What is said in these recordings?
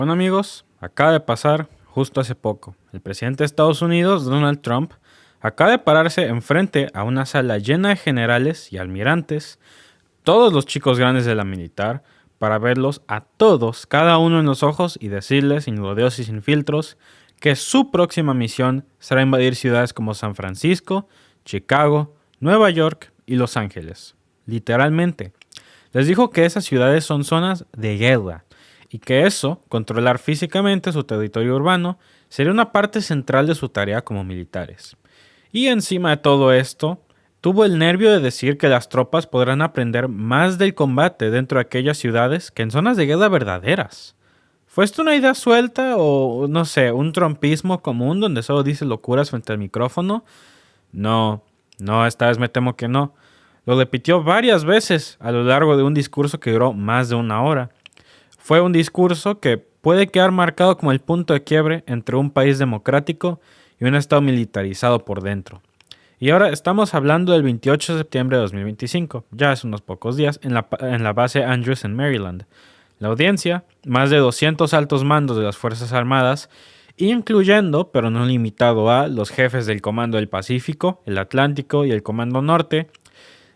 Bueno amigos, acaba de pasar justo hace poco. El presidente de Estados Unidos, Donald Trump, acaba de pararse enfrente a una sala llena de generales y almirantes, todos los chicos grandes de la militar, para verlos a todos, cada uno en los ojos y decirles, sin rodeos y sin filtros, que su próxima misión será invadir ciudades como San Francisco, Chicago, Nueva York y Los Ángeles. Literalmente. Les dijo que esas ciudades son zonas de guerra y que eso, controlar físicamente su territorio urbano, sería una parte central de su tarea como militares. Y encima de todo esto, tuvo el nervio de decir que las tropas podrán aprender más del combate dentro de aquellas ciudades que en zonas de guerra verdaderas. ¿Fue esto una idea suelta o, no sé, un trumpismo común donde solo dice locuras frente al micrófono? No, esta vez me temo que no. Lo repitió varias veces a lo largo de un discurso que duró más de una hora. Fue un discurso que puede quedar marcado como el punto de quiebre entre un país democrático y un estado militarizado por dentro. Y ahora estamos hablando del 28 de septiembre de 2025, ya hace unos pocos días, en la base Andrews en Maryland. La audiencia, más de 200 altos mandos de las Fuerzas Armadas, incluyendo, pero no limitado a, los jefes del Comando del Pacífico, el Atlántico y el Comando Norte,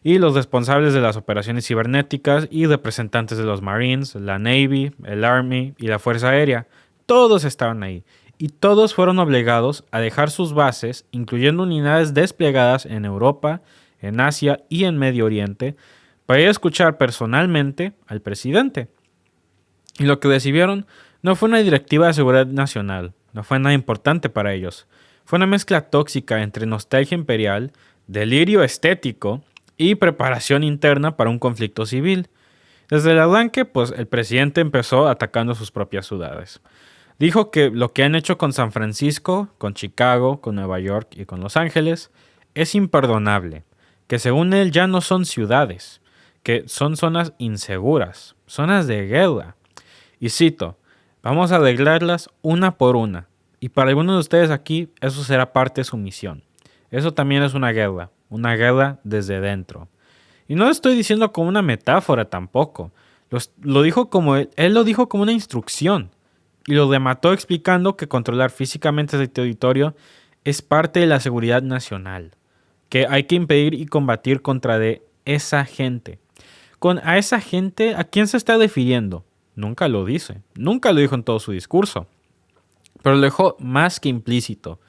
y los responsables de las operaciones cibernéticas y representantes de los Marines, la Navy, el Army y la Fuerza Aérea. Todos estaban ahí y todos fueron obligados a dejar sus bases, incluyendo unidades desplegadas en Europa, en Asia y en Medio Oriente, para ir a escuchar personalmente al presidente. Y lo que recibieron no fue una directiva de seguridad nacional, no fue nada importante para ellos. Fue una mezcla tóxica entre nostalgia imperial, delirio estético y preparación interna para un conflicto civil. Desde el arranque, pues el presidente empezó atacando sus propias ciudades. Dijo que lo que han hecho con San Francisco, con Chicago, con Nueva York y con Los Ángeles es imperdonable, que según él ya no son ciudades, que son zonas inseguras, zonas de guerra. Y cito, vamos a arreglarlas una por una, y para algunos de ustedes aquí eso será parte de su misión. Eso también es una guerra desde dentro. Y no lo estoy diciendo como una metáfora tampoco. Lo dijo como él lo dijo como una instrucción. Y lo remató explicando que controlar físicamente ese territorio es parte de la seguridad nacional. Que hay que impedir y combatir contra de esa gente. A esa gente, ¿a quién se está refiriendo? Nunca lo dice. Nunca lo dijo en todo su discurso. Pero lo dejó más que implícito.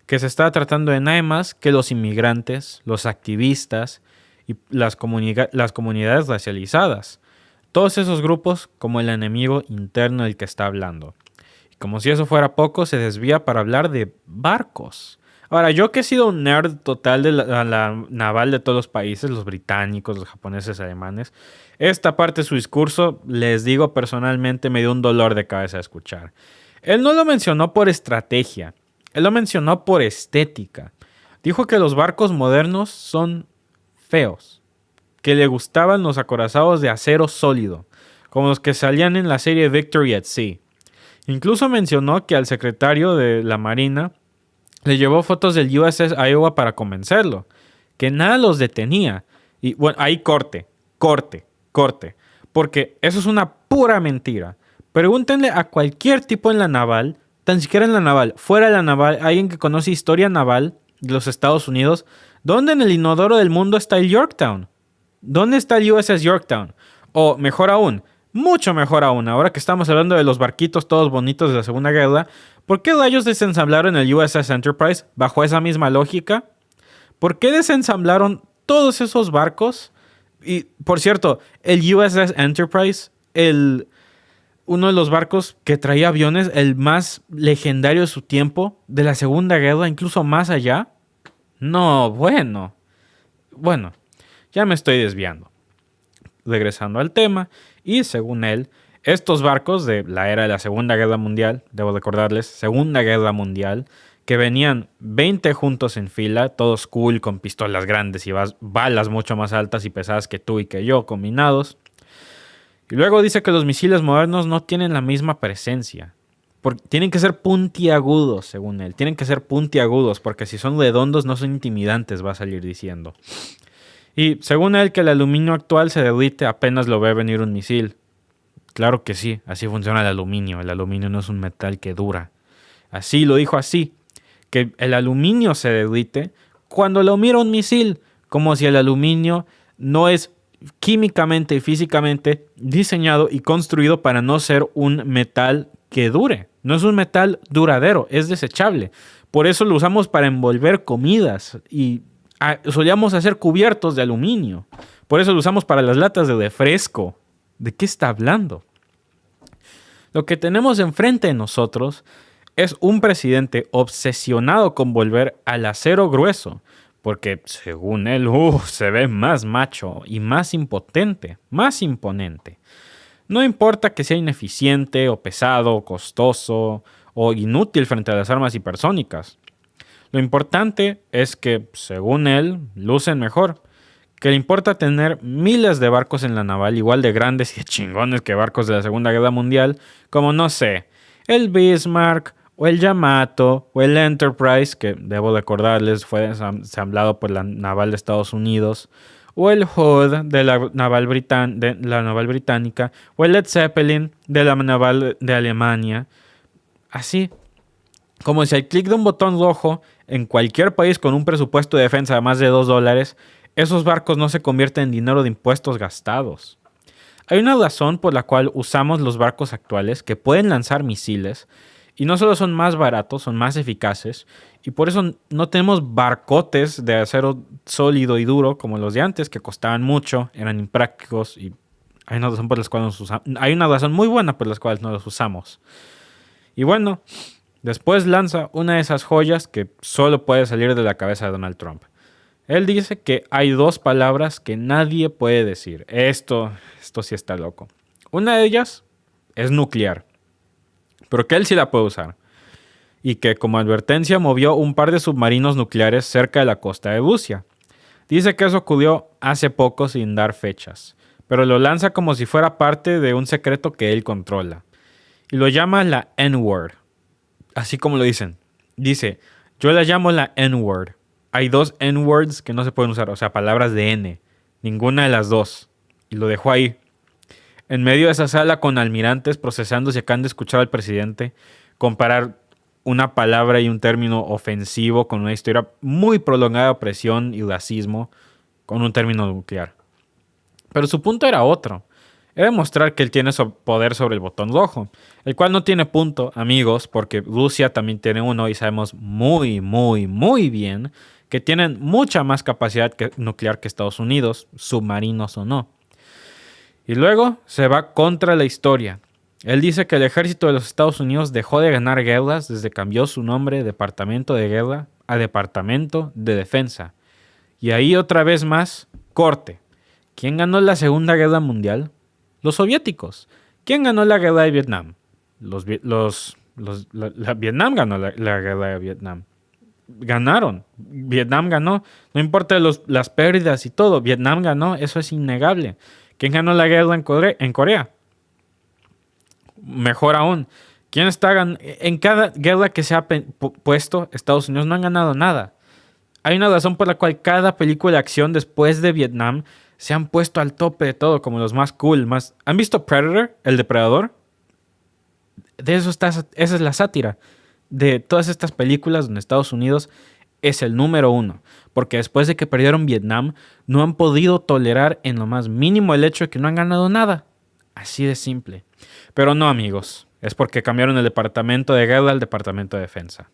Que se está tratando de nada más que los inmigrantes, los activistas y las comunidades racializadas. Todos esos grupos como el enemigo interno del que está hablando. Y como si eso fuera poco, se desvía para hablar de barcos. Ahora, yo que he sido un nerd total de la naval de todos los países, los británicos, los japoneses, alemanes, esta parte de su discurso, les digo personalmente, me dio un dolor de cabeza de escuchar. Él no lo mencionó por estrategia. Él lo mencionó por estética. Dijo que los barcos modernos son feos, que le gustaban los acorazados de acero sólido, como los que salían en la serie Victory at Sea. Incluso mencionó que al secretario de la Marina le llevó fotos del USS Iowa para convencerlo, que nada los detenía. Y bueno, ahí corte, porque eso es una pura mentira. Pregúntenle a cualquier tipo en la naval, tan siquiera en la naval, fuera de la naval, alguien que conoce historia naval de los Estados Unidos, ¿dónde en el inodoro del mundo está el Yorktown? ¿Dónde está el USS Yorktown? O mejor aún, mucho mejor aún, ahora que estamos hablando de los barquitos todos bonitos de la Segunda Guerra, ¿por qué rayos desensamblaron el USS Enterprise bajo esa misma lógica? ¿Por qué desensamblaron todos esos barcos? Y, por cierto, el USS Enterprise, uno de los barcos que traía aviones, el más legendario de su tiempo, de la Segunda Guerra, incluso más allá. No, bueno, ya me estoy desviando. Regresando al tema, y según él, estos barcos de la era de la Segunda Guerra Mundial, debo recordarles, Segunda Guerra Mundial, que venían 20 juntos en fila, todos cool, con pistolas grandes y balas mucho más altas y pesadas que tú y que yo combinados. Y luego dice que los misiles modernos no tienen la misma presencia. Tienen que ser puntiagudos, según él. Tienen que ser puntiagudos, porque si son redondos no son intimidantes, va a salir diciendo. Y según él, que el aluminio actual se derrite apenas lo ve venir un misil. Claro que sí, así funciona el aluminio. El aluminio no es un metal que dura. Así lo dijo así, que el aluminio se derrite cuando lo mira un misil, como si el aluminio no es químicamente y físicamente diseñado y construido para no ser un metal que dure. No es un metal duradero, es desechable. Por eso lo usamos para envolver comidas y solíamos hacer cubiertos de aluminio. Por eso lo usamos para las latas de refresco. ¿De qué está hablando? Lo que tenemos enfrente de nosotros es un presidente obsesionado con volver al acero grueso, porque según él, se ve más macho y más impotente, más imponente. No importa que sea ineficiente o pesado, o costoso o inútil frente a las armas hipersónicas. Lo importante es que, según él, lucen mejor. Que le importa tener miles de barcos en la naval igual de grandes y de chingones que barcos de la Segunda Guerra Mundial, como no sé, el Bismarck o el Yamato o el Enterprise, que debo recordarles fue ensamblado por la naval de Estados Unidos, o el Hood de la naval británica, o el Led Zeppelin de la naval de Alemania. Así, como si al clic de un botón rojo en cualquier país con un presupuesto de defensa de más de $2, esos barcos no se convierten en dinero de impuestos gastados. Hay una razón por la cual usamos los barcos actuales que pueden lanzar misiles y no solo son más baratos, son más eficaces y por eso no tenemos barcotes de acero sólido y duro como los de antes que costaban mucho, eran imprácticos y hay una razón por las cuales hay una razón muy buena por las cuales no los usamos. Y bueno, después lanza una de esas joyas que solo puede salir de la cabeza de Donald Trump. Él dice que hay dos palabras que nadie puede decir. Esto sí está loco. Una de ellas es nuclear, pero que él sí la puede usar. Y que como advertencia movió un par de submarinos nucleares cerca de la costa de Rusia. Dice que eso ocurrió hace poco sin dar fechas, pero lo lanza como si fuera parte de un secreto que él controla. Y lo llama la N-word. Así como lo dicen. Dice, yo la llamo la N-word. Hay dos N-words que no se pueden usar, o sea, palabras de N. Ninguna de las dos. Y lo dejó ahí. En medio de esa sala con almirantes procesando si acaban de escuchar al presidente comparar una palabra y un término ofensivo con una historia muy prolongada de opresión y racismo con un término nuclear. Pero su punto era otro. Era demostrar que él tiene poder sobre el botón rojo, el cual no tiene punto, amigos, porque Rusia también tiene uno y sabemos muy, muy, muy bien que tienen mucha más capacidad nuclear que Estados Unidos, submarinos o no. Y luego se va contra la historia. Él dice que el ejército de los Estados Unidos dejó de ganar guerras desde que cambió su nombre de Departamento de Guerra a Departamento de Defensa. Y ahí otra vez más, corte. ¿Quién ganó la Segunda Guerra Mundial? Los soviéticos. ¿Quién ganó la guerra de Vietnam? Vietnam ganó la guerra de Vietnam. Ganaron. Vietnam ganó. No importa las pérdidas y todo. Vietnam ganó. Eso es innegable. ¿Quién ganó la guerra en Corea? Mejor aún. ¿Quién está en cada guerra que se ha puesto? Estados Unidos no han ganado nada. Hay una razón por la cual cada película de acción después de Vietnam se han puesto al tope de todo, como los más cool. ¿Han visto Predator? El depredador. De eso esa es la sátira. De todas estas películas donde Estados Unidos es el número uno. Porque después de que perdieron Vietnam, no han podido tolerar en lo más mínimo el hecho de que no han ganado nada. Así de simple. Pero no, amigos. Es porque cambiaron el departamento de guerra al departamento de defensa.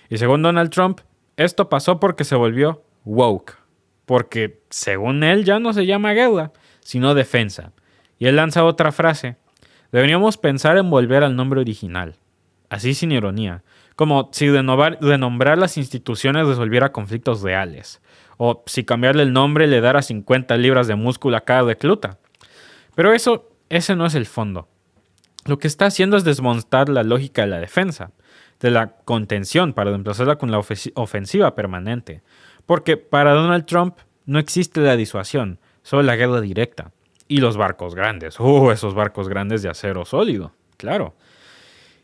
Y según Donald Trump, esto pasó porque se volvió woke. Porque, según él, ya no se llama guerra, sino defensa. Y él lanza otra frase. Deberíamos pensar en volver al nombre original. Así sin ironía. Como si renombrar las instituciones resolviera conflictos reales. O si cambiarle el nombre le dara 50 libras de músculo a cada recluta. Pero ese no es el fondo. Lo que está haciendo es desmontar la lógica de la defensa, de la contención para reemplazarla con la ofensiva permanente. Porque para Donald Trump no existe la disuasión, solo la guerra directa. Y los barcos grandes, esos barcos grandes de acero sólido, claro.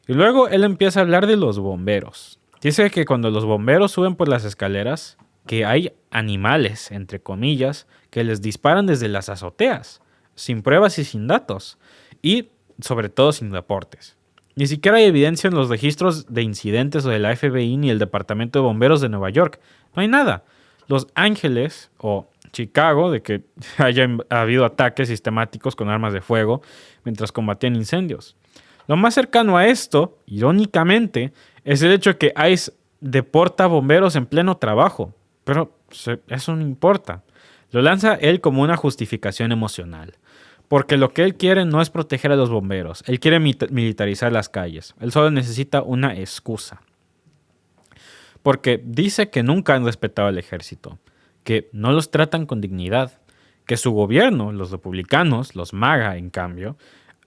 Y luego él empieza a hablar de los bomberos. Dice que cuando los bomberos suben por las escaleras, que hay animales, entre comillas, que les disparan desde las azoteas, sin pruebas y sin datos. Y sobre todo sin deportes. Ni siquiera hay evidencia en los registros de incidentes de la FBI ni el Departamento de Bomberos de Nueva York. No hay nada. Los Ángeles o Chicago de que haya habido ataques sistemáticos con armas de fuego mientras combatían incendios. Lo más cercano a esto, irónicamente, es el hecho de que ICE deporta bomberos en pleno trabajo. Pero eso no importa. Lo lanza él como una justificación emocional. Porque lo que él quiere no es proteger a los bomberos. Él quiere militarizar las calles. Él solo necesita una excusa. Porque dice que nunca han respetado al ejército. Que no los tratan con dignidad. Que su gobierno, los republicanos, los MAGA, en cambio,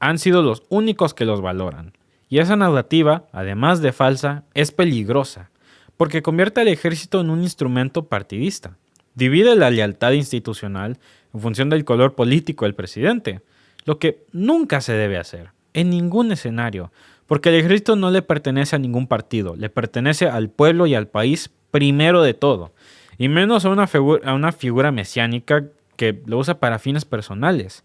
han sido los únicos que los valoran. Y esa narrativa, además de falsa, es peligrosa. Porque convierte al ejército en un instrumento partidista. Divide la lealtad institucional en función del color político del presidente, lo que nunca se debe hacer, en ningún escenario, porque el ejército no le pertenece a ningún partido, le pertenece al pueblo y al país primero de todo, y menos a una figura mesiánica que lo usa para fines personales.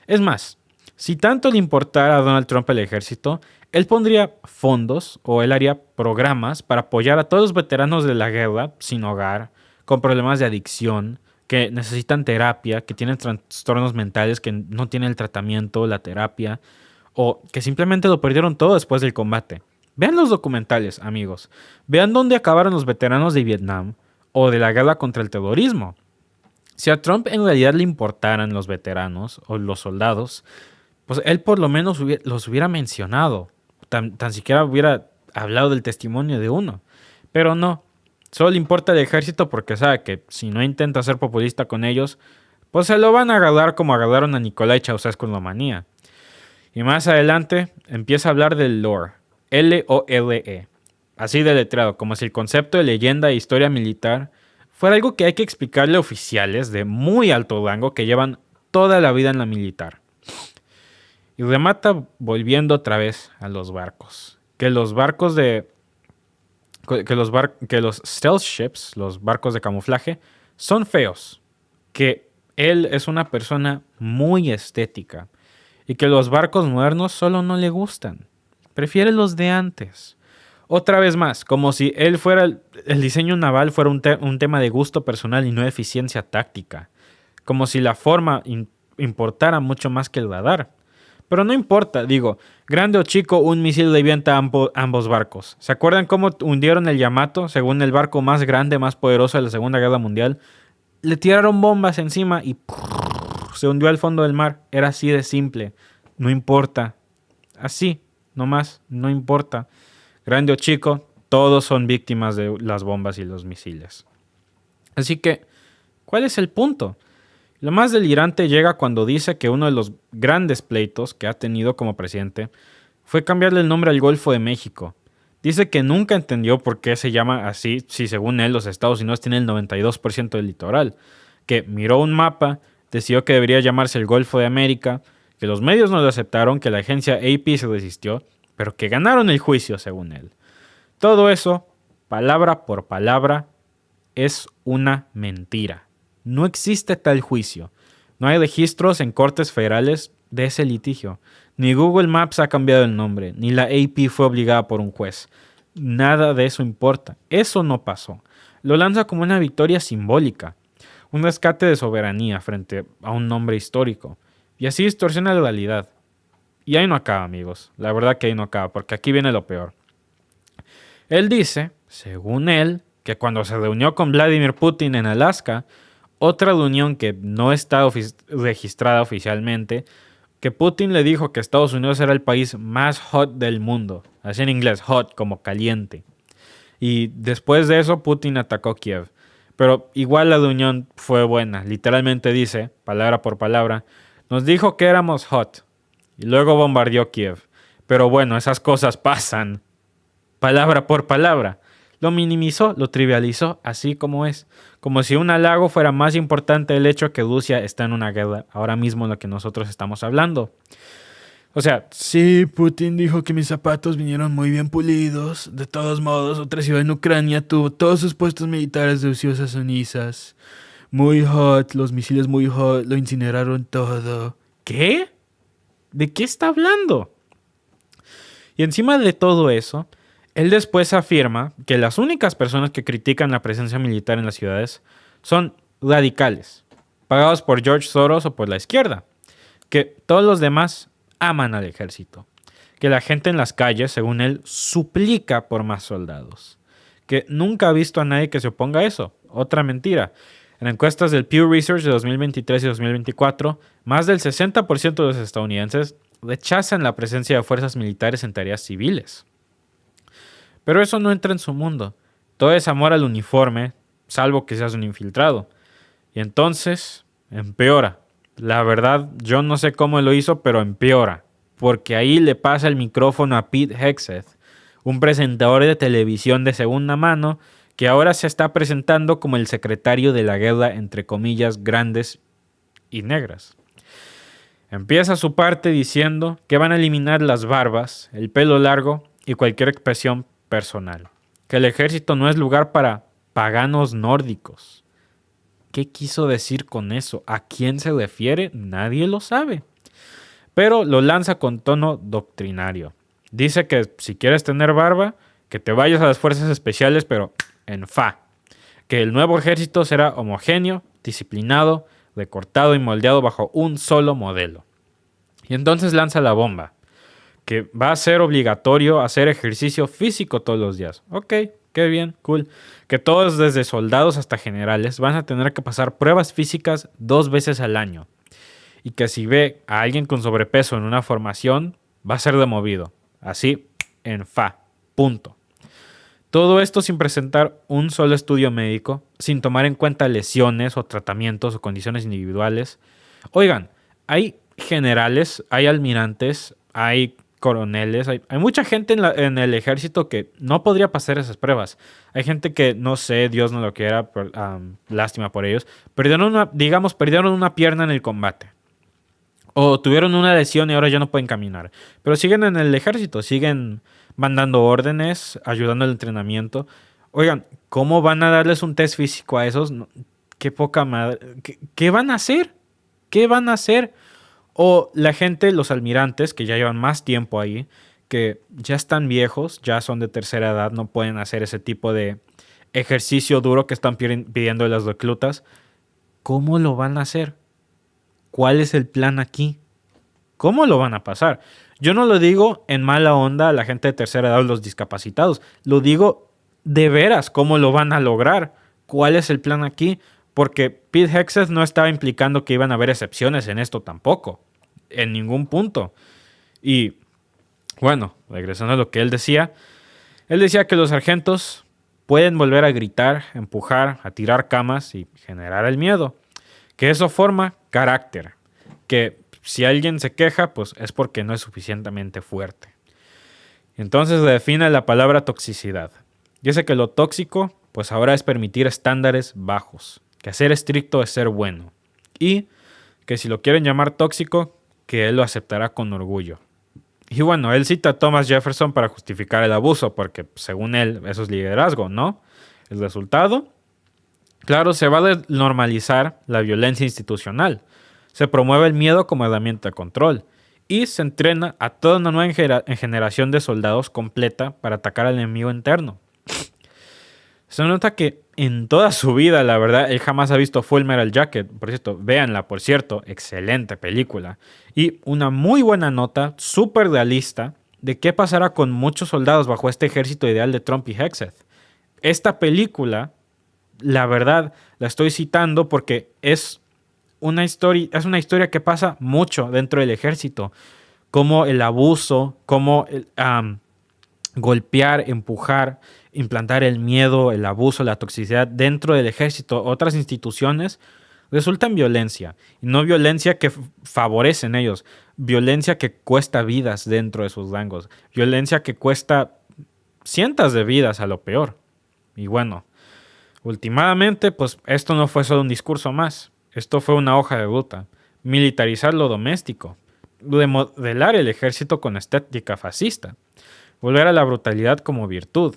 Es más, si tanto le importara a Donald Trump el ejército, él pondría fondos o él haría programas para apoyar a todos los veteranos de la guerra sin hogar, con problemas de adicción, que necesitan terapia, que tienen trastornos mentales, que no tienen el tratamiento, la terapia, o que simplemente lo perdieron todo después del combate. Vean los documentales, amigos. Vean dónde acabaron los veteranos de Vietnam o de la guerra contra el terrorismo. Si a Trump en realidad le importaran los veteranos o los soldados, pues él por lo menos los hubiera mencionado. Tan siquiera hubiera hablado del testimonio de uno. Pero no. Solo le importa el ejército porque sabe que si no intenta ser populista con ellos, pues se lo van a agarrar como agarraron a Nikolai Ceausescu en Rumanía. Y más adelante empieza a hablar del lore, L-O-R-E, así deletreado, como si el concepto de leyenda e historia militar fuera algo que hay que explicarle a oficiales de muy alto rango que llevan toda la vida en la militar. Y remata volviendo otra vez a los barcos. Que los stealth ships, los barcos de camuflaje, son feos. Que él es una persona muy estética. Y que los barcos modernos solo no le gustan. Prefiere los de antes. Otra vez más, como si él fuera el diseño naval fuera un tema de gusto personal y no de eficiencia táctica. Como si la forma importara mucho más que el radar. Pero no importa, digo, grande o chico, un misil revienta ambos barcos. ¿Se acuerdan cómo hundieron el Yamato, según el barco más grande, más poderoso de la Segunda Guerra Mundial? Le tiraron bombas encima y se hundió al fondo del mar. Era así de simple. No importa. Así, nomás, no importa. Grande o chico, todos son víctimas de las bombas y los misiles. Así que, ¿cuál es el punto? Lo más delirante llega cuando dice que uno de los grandes pleitos que ha tenido como presidente fue cambiarle el nombre al Golfo de México. Dice que nunca entendió por qué se llama así si según él los Estados Unidos tienen el 92% del litoral. Que miró un mapa, decidió que debería llamarse el Golfo de América, que los medios no lo aceptaron, que la agencia AP se resistió, pero que ganaron el juicio según él. Todo eso, palabra por palabra, es una mentira. No existe tal juicio. No hay registros en cortes federales de ese litigio. Ni Google Maps ha cambiado el nombre, ni la AP fue obligada por un juez. Nada de eso importa. Eso no pasó. Lo lanza como una victoria simbólica, un rescate de soberanía frente a un nombre histórico. Y así distorsiona la realidad. Y ahí no acaba, amigos. La verdad que ahí no acaba, porque aquí viene lo peor. Él dice, según él, que cuando se reunió con Vladimir Putin en Alaska, otra reunión que no está registrada oficialmente, que Putin le dijo que Estados Unidos era el país más hot del mundo. Así en inglés, hot, como caliente. Y después de eso, Putin atacó Kiev. Pero igual la reunión fue buena. Literalmente dice, palabra por palabra, nos dijo que éramos hot. Y luego bombardeó Kiev. Pero bueno, esas cosas pasan. Palabra por palabra. Lo minimizó, lo trivializó, así como es. Como si un halago fuera más importante el hecho que Rusia está en una guerra, ahora mismo en lo que nosotros estamos hablando. O sea, sí, Putin dijo que mis zapatos vinieron muy bien pulidos. De todos modos, otra ciudad en Ucrania tuvo todos sus puestos militares reducidos a cenizas. Muy hot, los misiles muy hot, lo incineraron todo. ¿Qué? ¿De qué está hablando? Y encima de todo eso, él después afirma que las únicas personas que critican la presencia militar en las ciudades son radicales, pagados por George Soros o por la izquierda, que todos los demás aman al ejército, que la gente en las calles, según él, suplica por más soldados, que nunca ha visto a nadie que se oponga a eso. Otra mentira. En encuestas del Pew Research de 2023 y 2024, más del 60% de los estadounidenses rechazan la presencia de fuerzas militares en tareas civiles. Pero eso no entra en su mundo. Todo es amor al uniforme, salvo que seas un infiltrado. Y entonces empeora. La verdad, yo no sé cómo lo hizo, pero empeora. Porque ahí le pasa el micrófono a Pete Hegseth, un presentador de televisión de segunda mano que ahora se está presentando como el secretario de la guerra, entre comillas, grandes y negras. Empieza su parte diciendo que van a eliminar las barbas, el pelo largo y cualquier expresión personal. Que el ejército no es lugar para paganos nórdicos. ¿Qué quiso decir con eso? ¿A quién se refiere? Nadie lo sabe. Pero lo lanza con tono doctrinario. Dice que si quieres tener barba, que te vayas a las fuerzas especiales, pero en fa. Que el nuevo ejército será homogéneo, disciplinado, recortado y moldeado bajo un solo modelo. Y entonces lanza la bomba, que va a ser obligatorio hacer ejercicio físico todos los días. Ok, qué bien, cool. Que todos, desde soldados hasta generales, van a tener que pasar pruebas físicas 2 veces al año. Y que si ve a alguien con sobrepeso en una formación, va a ser demovido. Así, en fa. Punto. Todo esto sin presentar un solo estudio médico, sin tomar en cuenta lesiones o tratamientos o condiciones individuales. Oigan, hay generales, hay almirantes, hay coroneles, hay mucha gente en el ejército que no podría pasar esas pruebas. Hay gente que, no sé, Dios no lo quiera, lástima por ellos, perdieron una pierna en el combate. O tuvieron una lesión y ahora ya no pueden caminar. Pero siguen en el ejército, siguen mandando órdenes, ayudando al entrenamiento. Oigan, ¿cómo van a darles un test físico a esos? Qué poca madre. ¿Qué van a hacer? ¿Qué van a hacer? O la gente, los almirantes, que ya llevan más tiempo ahí, que ya están viejos, ya son de tercera edad, no pueden hacer ese tipo de ejercicio duro que están pidiendo las reclutas. ¿Cómo lo van a hacer? ¿Cuál es el plan aquí? ¿Cómo lo van a pasar? Yo no lo digo en mala onda a la gente de tercera edad o los discapacitados. Lo digo de veras, ¿cómo lo van a lograr? ¿Cuál es el plan aquí? Porque Pete Hegseth no estaba implicando que iban a haber excepciones en esto tampoco. En ningún punto. Y bueno, regresando a lo que él decía que los sargentos pueden volver a gritar, empujar, a tirar camas y generar el miedo. Que eso forma carácter. Que si alguien se queja, pues es porque no es suficientemente fuerte. Entonces define la palabra toxicidad. Dice que lo tóxico, pues ahora es permitir estándares bajos. Que ser estricto es ser bueno. Y que si lo quieren llamar tóxico, que él lo aceptará con orgullo. Y bueno, él cita a Thomas Jefferson para justificar el abuso, porque según él eso es liderazgo, ¿no? El resultado, claro, se va a normalizar la violencia institucional. Se promueve el miedo como herramienta de control. Y se entrena a toda una nueva generación de soldados completa para atacar al enemigo interno. Se nota que en toda su vida, la verdad, él jamás ha visto Full Metal Jacket. Por cierto, véanla, por cierto, excelente película. Y una muy buena nota, súper realista, de qué pasará con muchos soldados bajo este ejército ideal de Trump y Hegseth. Esta película, la verdad, la estoy citando porque es una historia que pasa mucho dentro del ejército. Como el abuso, como golpear, empujar, implantar el miedo, el abuso, la toxicidad dentro del ejército, otras instituciones, resulta en violencia. Y no violencia que favorecen ellos, violencia que cuesta vidas dentro de sus rangos, violencia que cuesta cientos de vidas a lo peor. Y bueno, últimamente, pues esto no fue solo un discurso más, esto fue una hoja de ruta, militarizar lo doméstico, remodelar el ejército con estética fascista, volver a la brutalidad como virtud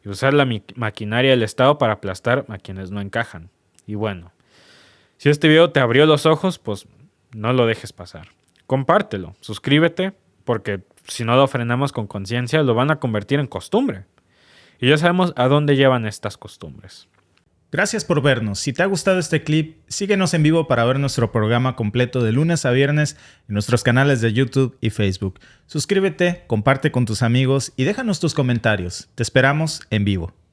y usar la maquinaria del Estado para aplastar a quienes no encajan. Y bueno, si este video te abrió los ojos, pues no lo dejes pasar. compártelo, suscríbete, porque si no lo frenamos con conciencia, lo van a convertir en costumbre. Y ya sabemos a dónde llevan estas costumbres. Gracias por vernos. Si te ha gustado este clip, síguenos en vivo para ver nuestro programa completo de lunes a viernes en nuestros canales de YouTube y Facebook. Suscríbete, comparte con tus amigos y déjanos tus comentarios. Te esperamos en vivo.